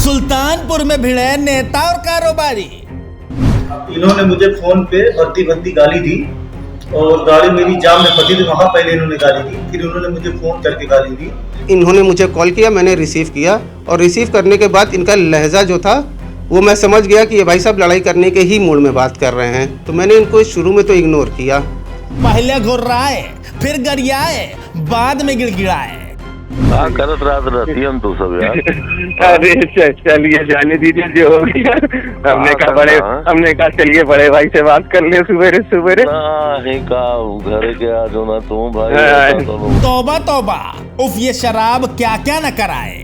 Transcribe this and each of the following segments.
सुल्तानपुर में भिड़े नेता और कारोबारी। इन्होंने मुझे फोन पे भद्दी भद्दी गाली दी और गाड़ी मेरी जाम में फंसी थी, वहाँ पहले इन्होंने गाली दी, फिर उन्होंने मुझे फोन करके गाली दी। इन्होंने मुझे कॉल किया, मैंने रिसीव किया और रिसीव करने के बाद इनका लहजा जो था वो मैं समझ गया कि ये भाई साहब लड़ाई करने के ही मूड में बात कर रहे हैं। तो मैंने इनको शुरू में तो इग्नोर किया। पहले घुर्राए, फिर गरियाए, बाद में गिड़गिड़ाए। करत रात रहती हम तो सब यार। अरे चलिए जाने दीजिए जो हो गया। हमने कहा चलिए बड़े भाई से बात कर ले सुबेरे सुबेरे। घर के आज होना तुम भाई। तौबा तौबा, उफ ये शराब क्या क्या न कराए।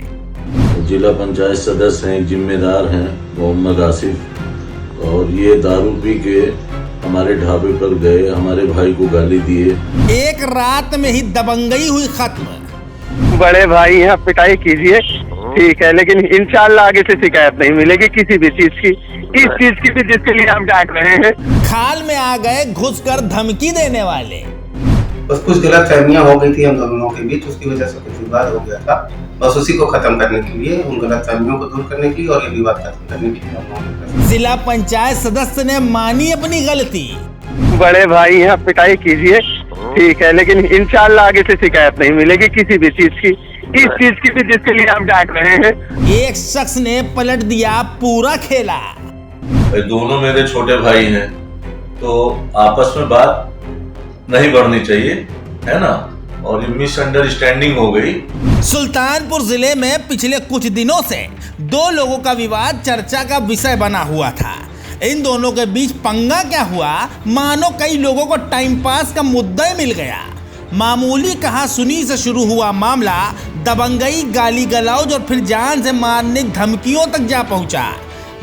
जिला पंचायत सदस्य हैं, जिम्मेदार हैं मोहम्मद आसिफ, और ये दारू पी के हमारे ढाबे पर गए, हमारे भाई को गाली दिए। एक रात में ही दबंगई हुई खत्म। बड़े भाई यहाँ पिटाई कीजिए, ठीक है, लेकिन इंशाल्लाह आगे से शिकायत नहीं मिलेगी किसी भी चीज की, इस चीज की भी जिसके लिए हम डांट रहे हैं। खाल में आ गए घुसकर धमकी देने वाले। बस कुछ गलतफहमियां हो गई थी हम दोनों के बीच, उसकी वजह से कुछ विवाद हो गया था। बस उसी को खत्म करने के लिए, उन गलतफहमियों को दूर करने के लिए और ये विवाद खत्म करने के लिए जिला पंचायत सदस्य ने मानी अपनी गलती। बड़े भाई यहाँ पिटाई कीजिए, ठीक है, लेकिन इंशाल्लाह आगे से शिकायत नहीं मिलेगी किसी भी चीज की, इस चीज की भी जिसके लिए हम डांट रहे हैं। एक शख्स ने पलट दिया पूरा खेला। दोनों मेरे छोटे भाई हैं, तो आपस में बात नहीं बढ़नी चाहिए, है ना, और मिसअंडरस्टैंडिंग हो गई। सुल्तानपुर जिले में पिछले कुछ दिनों से दो लोगों का विवाद चर्चा का विषय बना हुआ था। इन दोनों के बीच पंगा क्या हुआ, मानो कई लोगों को टाइम पास का मुद्दा ही मिल गया। मामूली कहा सुनी से शुरू हुआ मामला दबंगई, गाली गलौज और फिर जान से मारने धमकियों तक जा पहुंचा।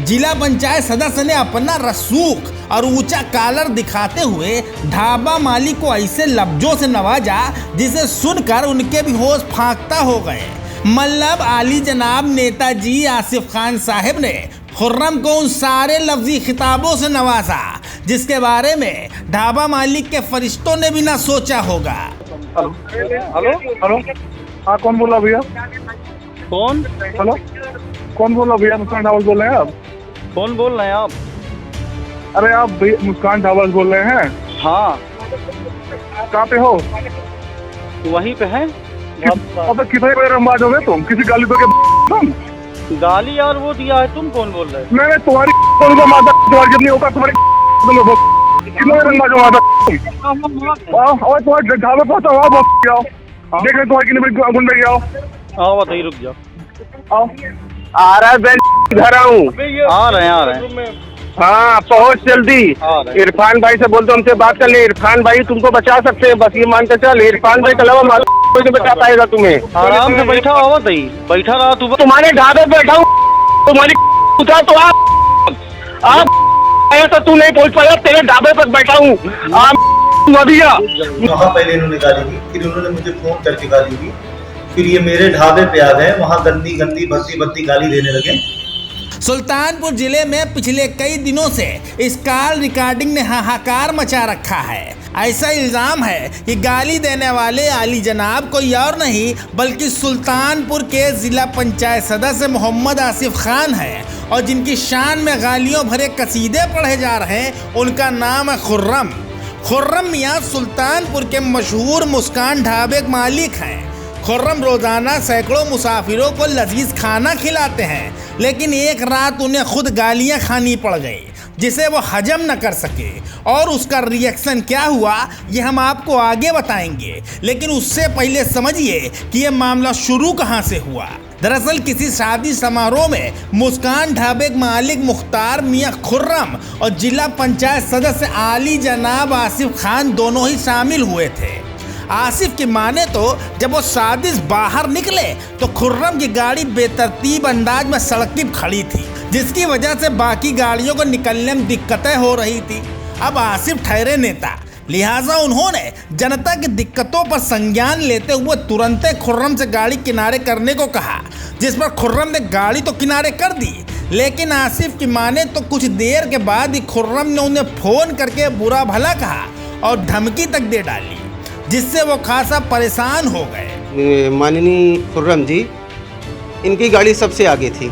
जिला पंचायत सदस्य ने अपना रसूख और ऊंचा कॉलर दिखाते हुए ढाबा मालिक को ऐसे लफ्जों से नवाजा जिसे सुनकर उनके भी होश फांकता हो गए। मतलब आली जनाब नेताजी आसिफ खान साहब ने खुर्रम को उन सारे लफ्जी खिताबों से नवाजा जिसके बारे में ढाबा मालिक के फरिश्तों ने भी ना सोचा होगा। हेलो हेलो, हाँ कौन बोल रहा भैया? कौन? हेलो कौन बोल रहा भैया? मुस्कान ढाबा बोल रहे हैं आप? कौन बोल रहे हैं आप? अरे आप मुस्कान ढाबा बोल रहे हैं? हाँ। कहाँ पे हो? वहीं पे है। अब कितने बजे रंबाज हो गए तुम? किसी गाली दो के तुम? गाली यार वो दिया है, तुम कौन बोल रहे हो? मैं तुम्हारी तुम्हारी जितनी होगा तुम्हारी कितने रंबाज हो और तुम्हारे ढाबे पहुँचा आओ, देख रहे तुम्हारी कितने गुंडे आओ। आओ बताइए, रुक जाओ। आओ आ रहा है, घर आऊँ। आ रहे हैं। हाँ पहुँच जल्दी। इरफान भाई से बोलते हमसे बात कर ले। इरफान भाई तुमको बचा सकते हैं, बस ये मानते चल। इरफान भाई के अलावा कोई नहीं बचा पाएगा तुम्हें। आराम से बैठा हुआ बताइए, बैठा रहा तू। तुम्हारे ढाबे बैठा हूँ, तुम्हारी उठा तो आप आया तो तू नहीं पहुँच पाया, तेरे ढाबे पर बैठा हूँ। वहाँ पहले इन्होंने गाली दी, फिर उन्होंने मुझे फोन करके गाली दी, फिर ये मेरे ढाबे पे आ गए, वहाँ गंदी गंदी भद्दी भद्दी गाली देने लगे। सुल्तानपुर जिले में पिछले कई दिनों से इस कॉल रिकॉर्डिंग ने हाहाकार मचा रखा है। ऐसा इल्जाम है कि गाली देने वाले आली जनाब कोई और नहीं बल्कि सुल्तानपुर के जिला पंचायत सदस्य मोहम्मद आसिफ खान है, और जिनकी शान में गालियों भरे कसीदे पढ़े जा रहे हैं उनका नाम है खुर्रम। खुर्रम मियाँ सुल्तानपुर के मशहूर मुस्कान ढाबे के मालिक हैं। खुर्रम रोजाना सैकड़ों मुसाफिरों को लजीज खाना खिलाते हैं, लेकिन एक रात उन्हें खुद गालियां खानी पड़ गई जिसे वो हजम न कर सके, और उसका रिएक्शन क्या हुआ ये हम आपको आगे बताएंगे। लेकिन उससे पहले समझिए कि ये मामला शुरू कहाँ से हुआ। दरअसल किसी शादी समारोह में मुस्कान ढाबे के मालिक मुख्तार मियाँ खुर्रम और जिला पंचायत सदस्य आली जनाब आसिफ खान दोनों ही शामिल हुए थे। आसिफ की माने तो जब वो साजिश बाहर निकले तो खुर्रम की गाड़ी बेतरतीब अंदाज में सड़क पर खड़ी थी, जिसकी वजह से बाकी गाड़ियों को निकलने में दिक्कतें हो रही थी। अब आसिफ ठहरे नेता, लिहाजा उन्होंने जनता की दिक्कतों पर संज्ञान लेते हुए तुरंत खुर्रम से गाड़ी किनारे करने को कहा, जिस पर खुर्रम ने गाड़ी तो किनारे कर दी, लेकिन आसिफ की माने तो कुछ देर के बाद ही खुर्रम ने उन्हें फोन करके बुरा भला कहा और धमकी तक दे डाली, जिससे वो खासा परेशान हो गए। माननीय खुर्रम जी, इनकी गाड़ी सबसे आगे थी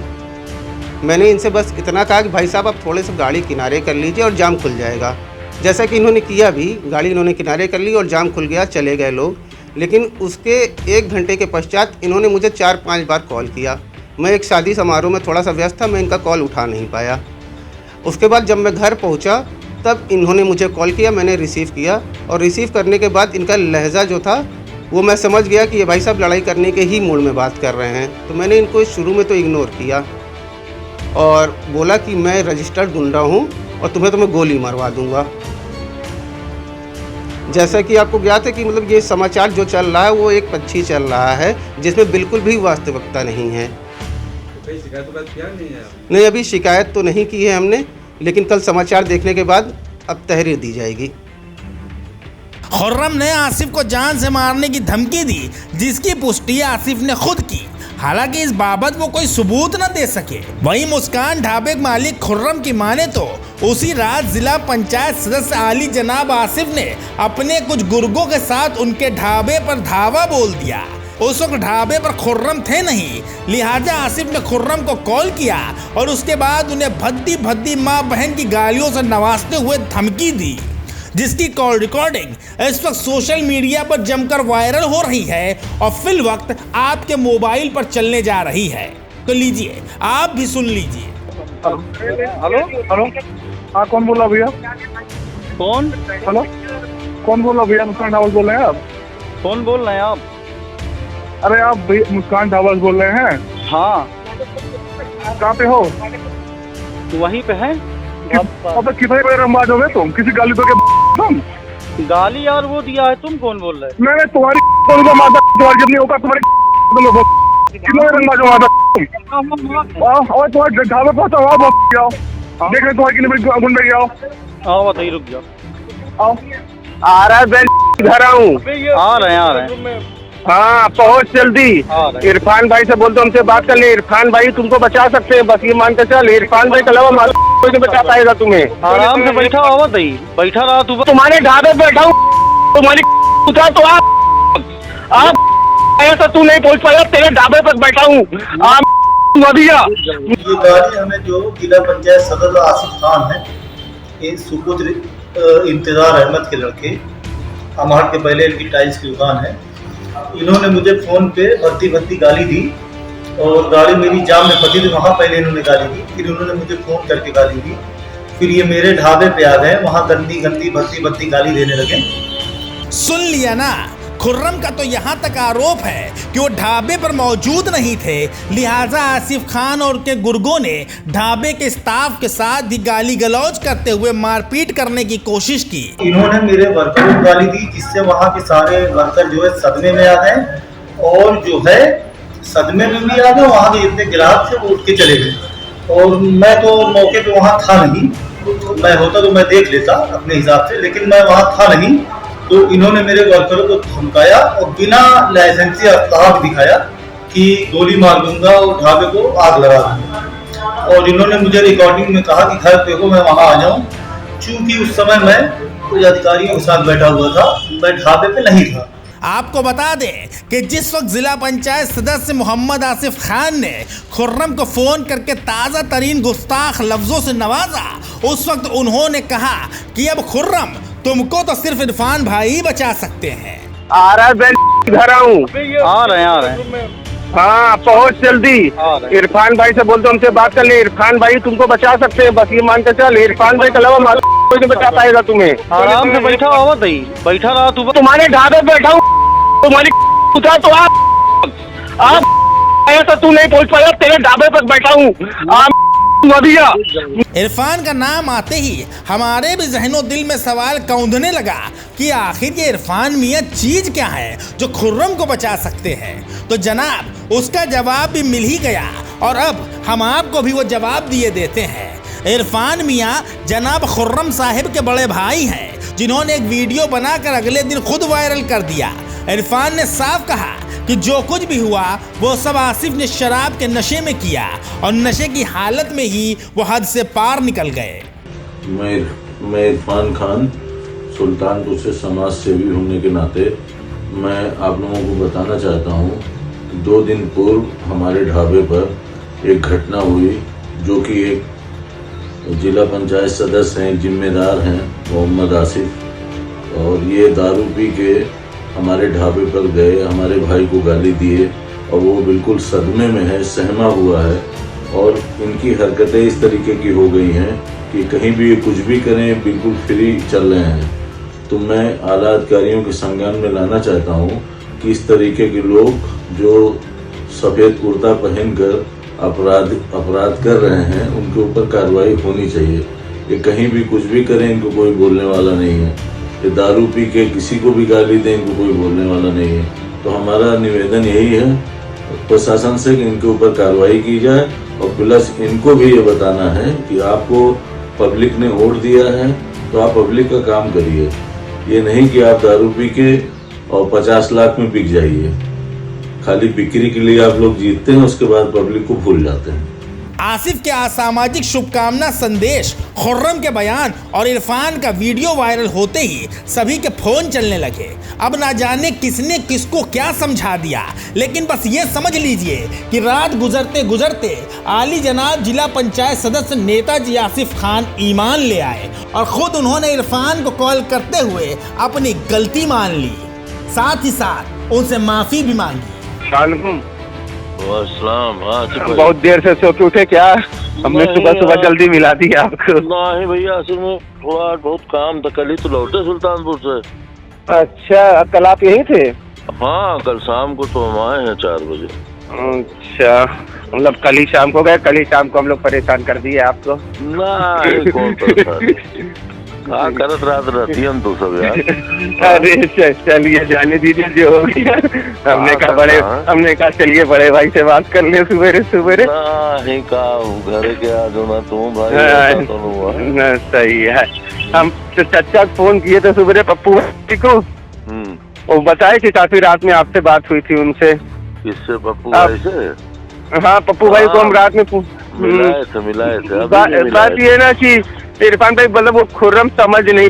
मैंने इनसे बस इतना कहा कि भाई साहब आप थोड़े से गाड़ी किनारे कर लीजिए और जाम खुल जाएगा। जैसा कि इन्होंने किया भी, गाड़ी इन्होंने किनारे कर ली और जाम खुल गया, चले गए लोग। लेकिन उसके 1 घंटे के पश्चात इन्होंने मुझे 4-5 बार कॉल किया। मैं एक शादी समारोह में थोड़ा सा व्यस्त था, मैं इनका कॉल उठा नहीं पाया। उसके बाद जब मैं घर पहुंचा तब इन्होंने मुझे कॉल किया, मैंने रिसीव किया और रिसीव करने के बाद इनका लहजा जो था वो मैं समझ गया कि ये भाई साहब लड़ाई करने के ही मूड में बात कर रहे हैं। तो मैंने इनको शुरू में तो इग्नोर किया और बोला कि मैं रजिस्टर्ड गुंडा हूँ और तुम्हें तो मैं गोली मरवा दूँगा। जैसा कि आपको ज्ञात है कि मतलब ये समाचार जो चल रहा है वो एक पक्षी चल रहा है जिसमें बिल्कुल भी वास्तविकता नहीं है। नहीं, अभी शिकायत तो नहीं की है हमने, लेकिन कल समाचार देखने के बाद अब तहरीर दी जाएगी। खुर्रम ने आसिफ को जान से मारने की धमकी दी, जिसकी पुष्टि आसिफ ने खुद की। हालांकि इस बाबत वो कोई सबूत न दे सके। वहीं मुस्कान ढाबे के मालिक खुर्रम की माने तो उसी रात जिला पंचायत सदस्य आली जनाब आसिफ ने अपने कुछ गुर्गों के साथ उनके ढाबे पर धावा बोल दिया। उस वक्त ढाबे पर खुर्रम थे नहीं, लिहाजा आसिफ ने खुर्रम को कॉल किया और उसके बाद उन्हें भद्दी भद्दी माँ बहन की गालियों से नवाजते हुए धमकी दी, जिसकी कॉल रिकॉर्डिंग इस वक्त सोशल मीडिया पर जमकर वायरल हो रही है और फिल वक्त आपके मोबाइल पर चलने जा रही है। तो लीजिए, आप भी सुन लीजिए। हेलो हेलो, हाँ कौन बोल रहा भैया? कौन? हेलो, कौन बोल रहा भैया? मुस्कान ढाबा बोल रहे हैं आप? कौन बोल रहे हैं आप? अरे आप मुस्कान ढाबा बोल रहे हैं? हाँ। कहाँ पे हो? वहीं पे है। अब कितने बजे रंबाज हो गए तुम? किसी गाली तो के तुम? गाली यार वो दिया है, तुम कौन बोल रहे? मैंने तुम्हारी तुम्हारी जितनी होगा तुम्हारी कितने रंबाज हो और तुम्हारे ढाबे पहुंचा आओ, देख रहे तुम्हारी कितनी बड़ी गुंडे आओ। आओ बताइए, रुक जाओ। आओ, आ रहा है, घर आऊँ। आ रहे हैं। हाँ पहुँच जल्दी। इरफान भाई से बोल दो हमसे बात कर ले। इरफान भाई तुमको बचा सकते हैं, बस ये मान के चल। इरफान भाई के अलावा कोई नहीं बचा पाएगा तुम्हें। आराम से बैठा हुआ बताइए, बैठा रहा तू। तुम्हारे ढाबे बैठा हूँ, तुम्हारी उठा तो आप ऐसा तू नहीं पहुँच पाया, तेरे ढाबे पर बैठा हूँ। ये गाड़ी हमें जो जिला पंचायत सदस्य आसिफ खान है, ये सुपुत्र इंतजार अहमद के लड़के, अमाहट के पहले इनकी टाइल्स की दुकान है। इन्होंने मुझे फोन पे भद्दी गाली दी और गाड़ी मेरी जाम में फंसी थी, वहाँ पहले इन्होंने गाली दी, फिर उन्होंने मुझे फोन करके गाली दी, फिर ये मेरे ढाबे पे आ गए, वहाँ गंदी भद्दी गाली देने लगे। सुन लिया ना, खुर्रम का तो यहाँ तक आरोप है कि वो ढाबे पर मौजूद नहीं थे, लिहाजा आसिफ खान और के गुर्गों ने ढाबे के स्टाफ के साथ भी गाली गलौज करते हुए मारपीट करने की कोशिश की। इन्होंने मेरे वर्करों को गाली दी, जिससे वहाँ के सारे वर्कर जो है सदमे में आ गए और जो है सदमे में भी आ गए, वहाँ के जितने ग्राहक थे वो उठ के चले गए। और मैं तो मौके पे वहाँ था नहीं, मैं होता तो मैं देख लेता अपने हिसाब से, लेकिन मैं वहाँ था नहीं। तो इन्होंने मेरे वर्करों को धमकाया और बिना लाइसेंसी अफ्ताह दिखाया कि गोली मार दूंगा और ढाबे को आग लगा दूंगा। और इन्होंने मुझे रिकॉर्डिंग में कहा कि घर पे हो, मैं वहाँ आ जाऊँ। चूँकि उस समय मैं कुछ अधिकारियों के साथ बैठा हुआ था, मैं ढाबे पे नहीं था। आपको बता दें कि जिस वक्त जिला पंचायत सदस्य मोहम्मद आसिफ खान ने खुर्रम को फोन करके ताज़ा तरीन गुस्ताख लफ्जों से नवाजा, उस वक्त उन्होंने कहा कि अब खुर्रम तुमको तो सिर्फ इरफान भाई ही बचा सकते हैं। आ रहा है, घर आऊँ। आ रहे हैं। हाँ पहुँच जल्दी। इरफान भाई से बोल दो हमसे बात कर ले। इरफान भाई तुमको बचा सकते हैं, बस ये मान के चल। इरफान भाई के अलावा कोई नहीं बचा पाएगा तुम्हें। आराम से बैठा हुआ बताइए, बैठा रहा तू। तुम्हारे ढाबे बैठा हूँ, तुम्हारी उठा तो आप ऐसा तू नहीं पहुँच पाया, तेरे ढाबे पर बैठा हूँ। इरफान का नाम आते ही हमारे भी जहनों दिल में सवाल कौंधने लगा कि आखिर ये इरफान मियाँ चीज क्या है जो खुर्रम को बचा सकते हैं। तो जनाब उसका जवाब भी मिल ही गया और अब हम आपको भी वो जवाब दिए देते हैं। इरफान मियाँ जनाब खुर्रम साहिब के बड़े भाई हैं, जिन्होंने एक वीडियो बनाकर अगले दिन खुद वायरल कर दिया। इरफान ने साफ कहा कि जो कुछ भी हुआ वो सब आसिफ ने शराब के नशे में किया और नशे की हालत में ही वो हद से पार निकल गए। मैं इरफान खान सुल्तानपुर से समाज सेवी होने के नाते मैं आप लोगों को बताना चाहता हूँ, 2 दिन पूर्व हमारे ढाबे पर एक घटना हुई जो कि एक जिला पंचायत सदस्य हैं, जिम्मेदार हैं, मोहम्मद आसिफ, और ये दारू पी के हमारे ढाबे पर गए, हमारे भाई को गाली दिए और वो बिल्कुल सदमे में है, सहमा हुआ है और इनकी हरकतें इस तरीके की हो गई हैं कि कहीं भी कुछ भी करें बिल्कुल फ्री चल रहे हैं। तो मैं आला अधिकारियों के संज्ञान में लाना चाहता हूँ कि इस तरीके के लोग जो सफ़ेद कुर्ता पहनकर अपराध कर रहे हैं उनके ऊपर कार्रवाई होनी चाहिए। ये कहीं भी कुछ भी करें, इनको कोई बोलने वाला नहीं है। ये दारू पी के किसी को भी गाली दें, इनको कोई बोलने वाला नहीं है। तो हमारा निवेदन यही है प्रशासन से कि इनके ऊपर कार्रवाई की जाए और प्लस इनको भी ये बताना है कि आपको पब्लिक ने वोट दिया है तो आप पब्लिक का काम करिए। ये नहीं कि आप दारू पी के और 50 लाख में बिक जाइए। खाली बिक्री के लिए आप लोग जीतते हैं, उसके बाद पब्लिक को भूल जाते हैं। आसिफ के असामाजिक शुभकामना संदेश, खुर्रम के बयान और इरफान का वीडियो वायरल होते ही सभी के फोन चलने लगे। अब ना जाने किसने किसको क्या समझा दिया, लेकिन बस ये समझ लीजिए कि रात गुजरते गुजरते आली जनाब जिला पंचायत सदस्य नेताजी आसिफ खान ईमान ले आए और खुद उन्होंने इरफान को कॉल करते हुए अपनी गलती मान ली, साथ ही साथ उनसे माफी भी मांगी। बहुत देर से सो के उठे क्या? हमने सुबह सुबह जल्दी मिला दी आपको। नहीं भैया, असल में थोड़ा बहुत काम था, कल ही तो लौटे सुल्तानपुर से। अच्छा, कल आप यहीं थे? हाँ, कल शाम को तो हम आए हैं 4 बजे। अच्छा, मतलब कल ही शाम को गए, कल ही शाम को हम लोग परेशान कर दिए आपको? नहीं, कौन परेशान? हाँ, करत रात रहती हम तो सब यार। अरे चलिए जाने दीजिए जो हो गया। हमने कहा चलिए बड़े भाई से बात कर ले सवेरे। नहीं कहा घर के आ जो ना तुम भाई तो हुआ। सही है। हम तो चाचा फोन किए थे सवेरे पप्पू भाई को, वो बताए कि काफी रात में आपसे बात हुई थी उनसे। किससे? पप्पू भाई से? हाँ, पप्पू भाई को हम रात में मिलाए थे। बात ये ना कि इरफान भाई मतलब वो खुर्रम समझ नहीं,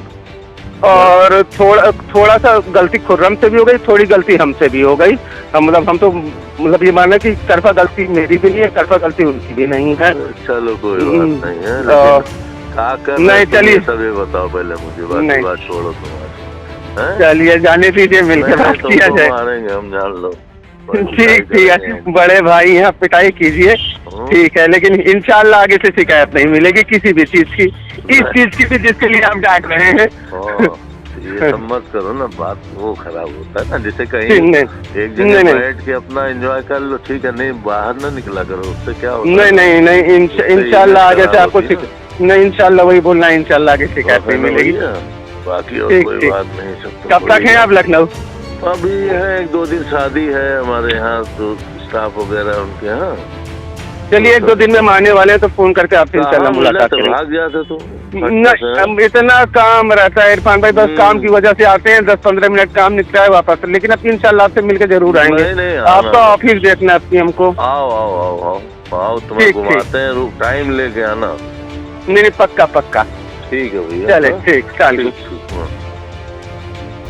और थोड़ा सा गलती खुर्रम से भी हो गई, थोड़ी गलती हमसे भी हो गई। हम तो मतलब ये माना कि तरफा गलती मेरी भी नहीं है, तरफा गलती उनकी भी नहीं है। चलो कोई बात नहीं है, नहीं चलिए सब बताओ पहले मुझे, बात छोड़ो तुम्हारी। चलिए जाने दीजिए, मिलकर बात किया जाए। मारेंगे हम, जान लो। ठीक है, बड़े भाई यहाँ पिटाई कीजिए, ठीक है, लेकिन इंशाल्लाह आगे से शिकायत नहीं मिलेगी किसी भी चीज की, इस चीज की भी जिसके लिए हम डांट रहे हैं। ये सब मत करो ना, बात वो खराब होता है ना, जैसे कहीं एक जगह बैठ के अपना एंजॉय कर लो, ठीक है, नहीं बाहर ना निकला करो, उससे क्या होता है? नहीं, इंशाल्लाह आगे से आपको नहीं, इंशाल्लाह वही बोलना है, इंशाल्लाह आगे शिकायत नहीं मिलेगी। बाकी और कोई बात नहीं। सब कब तक है आप लखनऊ? अभी है 1-2 दिन शादी है हमारे यहाँ, तो स्टाफ वगैरह उनके यहाँ। चलिए 1-2 दिन में आने वाले हैं, तो फोन करके आपसे इंशाल्लाह मुलाकात करेंगे। भाग जाते तो नहीं, इतना काम रहता है इरफान भाई, बस काम की वजह से आते हैं, 10-15 मिनट काम निकला है वापस, लेकिन अब इंशाल्लाह आपसे मिलकर जरूर आएंगे। आपका ऑफिस देखना है हमको। आओ तुम्हें घुमाते हैं, टाइम लेके आना। नहीं, पक्का। ठीक है भैया, चले ठीक।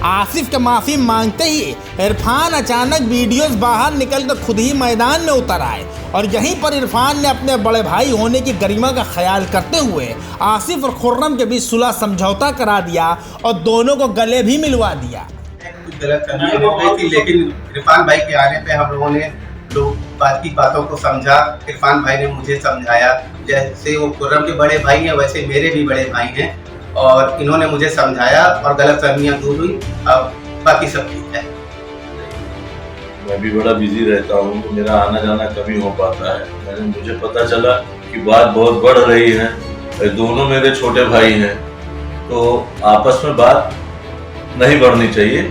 आसिफ के माफी मांगते ही इरफान अचानक वीडियोस बाहर निकलकर खुद ही मैदान में उतर आए और यहीं पर इरफान ने अपने बड़े भाई होने की गरिमा का ख्याल करते हुए आसिफ और खुर्रम के बीच सुलह समझौता करा दिया और दोनों को गले भी मिलवा दिया। कुछ गलतफहमी हो गई थी, लेकिन इरफान भाई के आने पे हम लोगों ने बात की बातों को समझा। इरफान भाई ने मुझे समझाया, जैसे वो खुर्रम के बड़े भाई हैं वैसे मेरे भी बड़े भाई हैं, और इन्होंने मुझे समझाया और गलतफहमियां दूर हुई। अब बाकी सब ठीक है। मैं भी बड़ा बिजी रहता हूँ, तो मेरा आना जाना कम ही हो पाता है। मुझे पता चला कि बात बहुत बढ़ रही है, दोनों मेरे छोटे भाई हैं, तो आपस में बात नहीं बढ़नी चाहिए,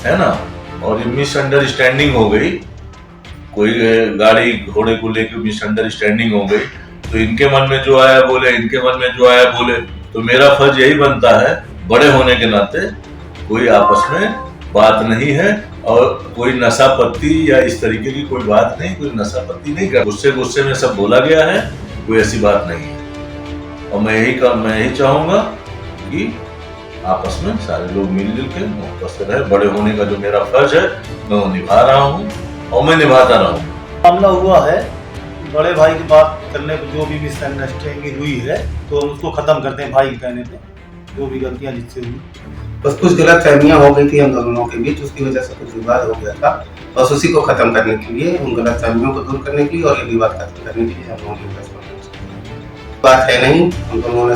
है ना। और ये मिसअंडरस्टैंडिंग हो गई, कोई गाड़ी घोड़े को लेकर मिसअंडरस्टैंडिंग हो गई, तो इनके मन में जो आया बोले, इनके मन में जो आया बोले। तो मेरा फर्ज यही बनता है, बड़े होने के नाते कोई आपस में बात नहीं है और कोई नशा पत्ती या इस तरीके की कोई बात नहीं, कोई नशा पत्ती नहीं कर, गुस्से में सब बोला गया है, कोई ऐसी बात नहीं है। और मैं यही चाहूंगा कि आपस में सारे लोग मिलजुल के मोहब्बत से रहे। बड़े होने का जो मेरा फर्ज है मैं वो निभा रहा हूँ और मैं निभाता रहूँ। मामला हुआ है, बड़े भाई की बात करने पर जो भी मिसअंडरस्टैंडिंग हुई है तो हम उसको ख़त्म करते हैं भाई के कहने पे, जो भी गलतियाँ जिससे हुई। बस कुछ गलतफहमियां हो गई थी हम दोनों के बीच, उसकी वजह से कुछ विवाद हो गया था। बस उसी को खत्म करने के लिए, उन गलतफहमियों को दूर करने के लिए और ये विवाद खत्म करने के लिए हम लोगों की बात है नहीं, हम दोनों ने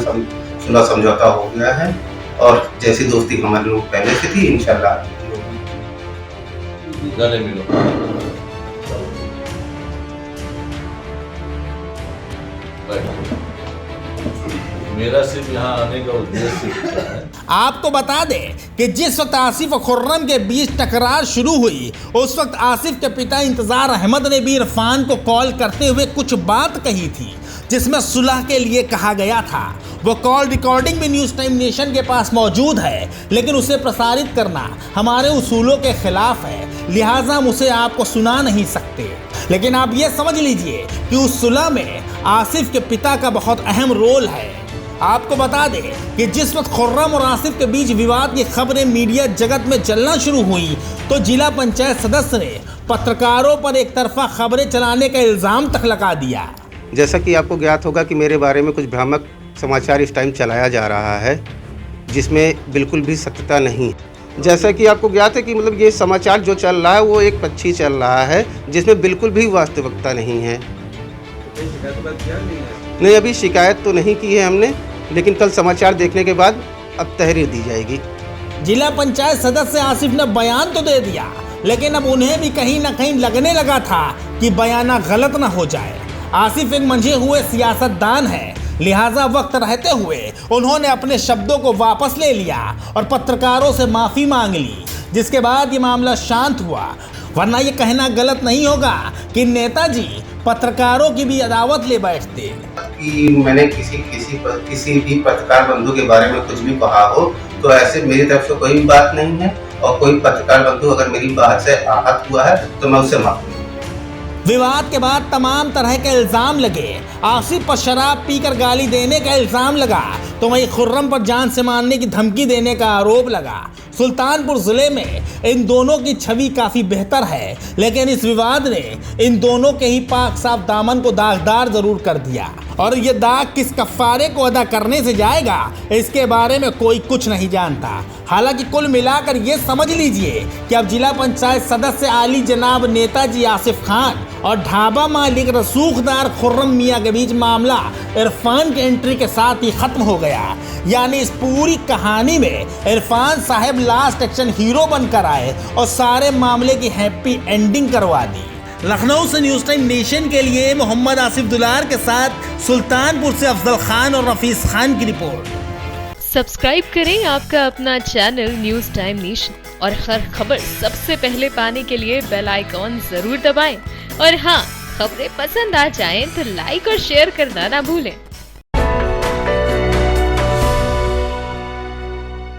सुलह समझौता हो गया है और जैसी दोस्ती हमारे लोग पहले से थी इंशाल्लाह। मेरा सिर्फ यहाँ आने का उद्देश्य है। आपको बता दें कि जिस वक्त आसिफ और खुर्रम के बीच टकरार शुरू हुई, उस वक्त आसिफ के पिता इंतजार अहमद ने भी इरफान को कॉल करते हुए कुछ बात कही थी जिसमें सुलह के लिए कहा गया था। वो कॉल रिकॉर्डिंग भी न्यूज़ टाइम नेशन के पास मौजूद है, लेकिन उसे प्रसारित करना हमारे उसूलों के खिलाफ है, लिहाजा हम उसे आपको सुना नहीं सकते। लेकिन आप ये समझ लीजिए कि उस सुलह में आसिफ के पिता का बहुत अहम रोल है। आपको बता दें कि जिस वक्त खुर्रम और आसिफ के बीच विवाद की खबरें मीडिया जगत में चलना शुरू हुई तो जिला पंचायत सदस्य ने पत्रकारों पर एक तरफा खबरें चलाने का इल्ज़ाम तक लगा दिया। जैसा कि आपको ज्ञात होगा कि मेरे बारे में कुछ भ्रामक समाचार इस टाइम चलाया जा रहा है जिसमें बिल्कुल भी सत्यता नहीं। जैसा कि आपको ज्ञात है कि मतलब ये समाचार जो चल रहा है वो एक पक्षी चल रहा है जिसमें बिल्कुल भी वास्तविकता नहीं है। नहीं, अभी शिकायत तो नहीं की है हमने, लेकिन कल समाचार देखने के बाद अब तहरीर दी जाएगी। जिला पंचायत सदस्य आसिफ ने बयान तो दे दिया, लेकिन अब उन्हें भी कहीं ना कहीं लगने लगा था कि बयाना गलत ना हो जाए। आसिफ एक मंझे हुए सियासतदान है, लिहाजा वक्त रहते हुए उन्होंने अपने शब्दों को वापस ले लिया और पत्रकारों से माफ़ी मांग ली, जिसके बाद ये मामला शांत हुआ। वरना ये कहना गलत नहीं होगा कि नेताजी पत्रकारों की भी अदावत ले बैठते। कि मैंने किसी भी पत्रकार बंधु के बारे में कुछ भी कहा हो तो ऐसे मेरी तरफ से कोई भी बात नहीं है, और कोई पत्रकार बंधु अगर मेरी बात से आहत हुआ है तो मैं उससे माफी। विवाद के बाद तमाम तरह के इल्ज़ाम लगे। आसिफ पर शराब पीकर गाली देने का इल्ज़ाम लगा तो वहीं खुर्रम पर जान से मारने की धमकी देने का आरोप लगा। सुल्तानपुर ज़िले में इन दोनों की छवि काफ़ी बेहतर है, लेकिन इस विवाद ने इन दोनों के ही पाक साफ दामन को दागदार ज़रूर कर दिया, और ये दाग किस कफ़ारे को अदा करने से जाएगा इसके बारे में कोई कुछ नहीं जानता। हालांकि कुल मिलाकर ये समझ लीजिए कि अब जिला पंचायत सदस्य आली जनाब नेताजी आसिफ खान और ढाबा मालिक रसूखदार खुर्रम मियाँ के बीच मामला इरफान की एंट्री के साथ ही ख़त्म हो गया। यानी इस पूरी कहानी में इरफान साहब लास्ट एक्शन हीरो बनकर आए और सारे मामले की हैप्पी एंडिंग करवा दी। लखनऊ से न्यूज़ टाइम नेशन के लिए मोहम्मद आसिफ दुलार के साथ सुल्तानपुर से अफजल खान और रफीस खान की रिपोर्ट। सब्सक्राइब करें आपका अपना चैनल न्यूज़ टाइम नेशन और हर खबर सबसे पहले पाने के लिए बेल आइकॉन जरूर दबाएं। और हाँ, खबरें पसंद आ जाएं तो लाइक और शेयर करना ना भूलें।